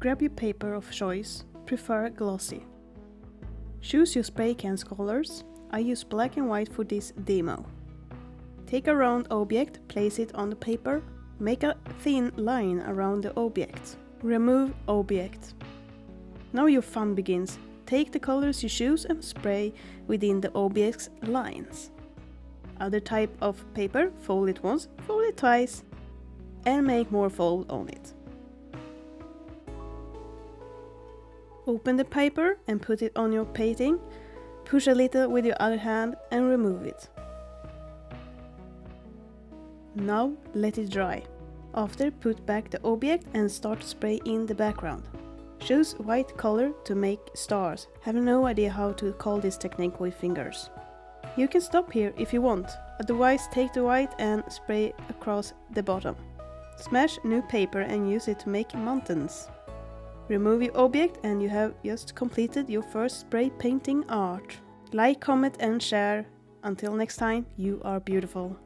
Grab your paper of choice, prefer glossy. Choose your spray can's colors. I use black and white for this demo. Take a round object, place it on the paper, make a thin line around the object. Remove object. Now your fun begins. Take the colors you choose and spray within the object's lines. Other type of paper, fold it once, fold it twice, and make more fold on it. Open the paper and put it on your painting. Push a little with your other hand and remove it. Now let it dry. After, put back the object and start to spray in the background. Choose white color to make stars. Have no idea how to call this technique with fingers. You can stop here if you want, otherwise take the white and spray across the bottom. Smash new paper and use it to make mountains. Remove your object and you have just completed your first spray painting art. Like, comment and share. Until next time, you are beautiful.